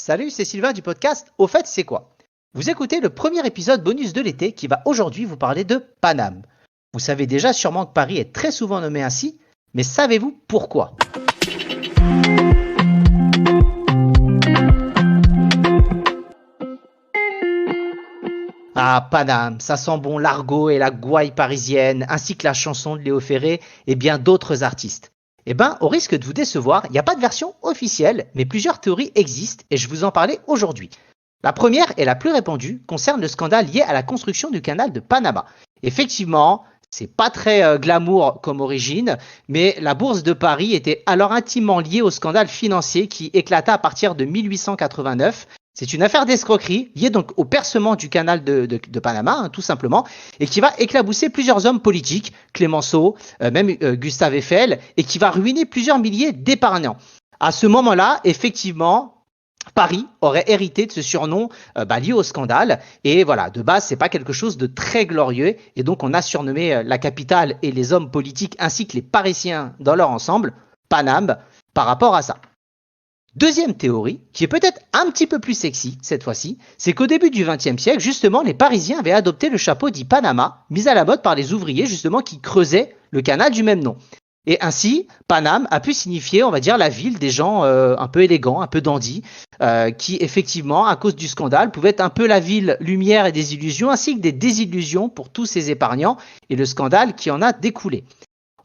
Salut, c'est Sylvain du podcast Au fait, c'est quoi? Vous écoutez le premier épisode bonus de l'été qui va aujourd'hui vous parler de Paname. Vous savez déjà sûrement que Paris est très souvent nommé ainsi, mais savez-vous pourquoi? Ah, Paname, ça sent bon l'argot et la gouaille parisienne, ainsi que la chanson de Léo Ferré et bien d'autres artistes. Eh ben, au risque de vous décevoir, il n'y a pas de version officielle, mais plusieurs théories existent et je vous en parlais aujourd'hui. La première et la plus répandue concerne le scandale lié à la construction du canal de Panama. Effectivement, c'est pas très glamour comme origine, mais la bourse de Paris était alors intimement liée au scandale financier qui éclata à partir de 1889. C'est une affaire d'escroquerie liée donc au percement du canal de Panama, tout simplement, et qui va éclabousser plusieurs hommes politiques, Clémenceau, même Gustave Eiffel, et qui va ruiner plusieurs milliers d'épargnants. À ce moment-là, effectivement, Paris aurait hérité de ce surnom lié au scandale. Et voilà, de base, c'est pas quelque chose de très glorieux. Et donc, on a surnommé la capitale et les hommes politiques ainsi que les Parisiens dans leur ensemble, Paname, par rapport à ça. Deuxième théorie, qui est peut-être un petit peu plus sexy cette fois-ci, c'est qu'au début du XXe siècle, justement, les Parisiens avaient adopté le chapeau dit Panama, mis à la mode par les ouvriers justement qui creusaient le canal du même nom. Et ainsi, Paname a pu signifier, on va dire, la ville des gens un peu élégants, un peu dandy, qui effectivement, à cause du scandale, pouvait être un peu la ville lumière et des illusions, ainsi que des désillusions pour tous ces épargnants et le scandale qui en a découlé.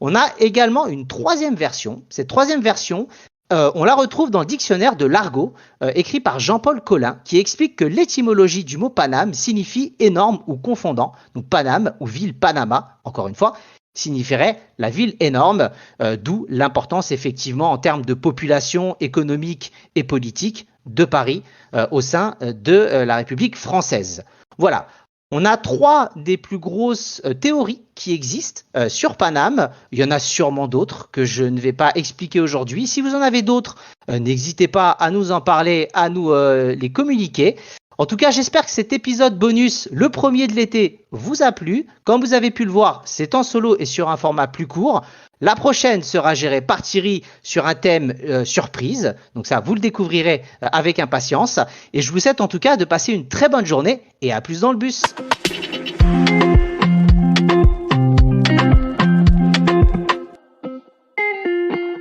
On a également une troisième version. Cette troisième version, on la retrouve dans le dictionnaire de l'argot, écrit par Jean-Paul Collin, qui explique que l'étymologie du mot Paname signifie énorme ou confondant. Donc Paname ou ville Panama, encore une fois, signifierait la ville énorme, d'où l'importance effectivement en termes de population économique et politique de Paris au sein de la République française. Voilà. On a trois des plus grosses théories qui existent sur Paname. Il y en a sûrement d'autres que je ne vais pas expliquer aujourd'hui. Si vous en avez d'autres, n'hésitez pas à nous en parler, à nous les communiquer. En tout cas, j'espère que cet épisode bonus, le premier de l'été, vous a plu. Comme vous avez pu le voir, c'est en solo et sur un format plus court. La prochaine sera gérée par Thierry sur un thème surprise. Donc ça, vous le découvrirez avec impatience. Et je vous souhaite en tout cas de passer une très bonne journée et à plus dans le bus.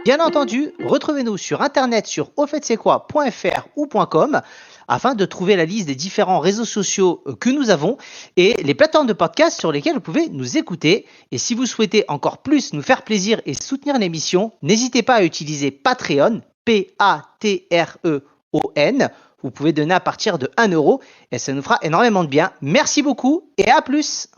Bien entendu, retrouvez-nous sur internet sur aufaittc'estquoi.fr ou .com afin de trouver la liste des différents réseaux sociaux que nous avons et les plateformes de podcast sur lesquelles vous pouvez nous écouter. Et si vous souhaitez encore plus nous faire plaisir et soutenir l'émission, n'hésitez pas à utiliser Patreon, Patreon. Vous pouvez donner à partir de 1 € et ça nous fera énormément de bien. Merci beaucoup et à plus!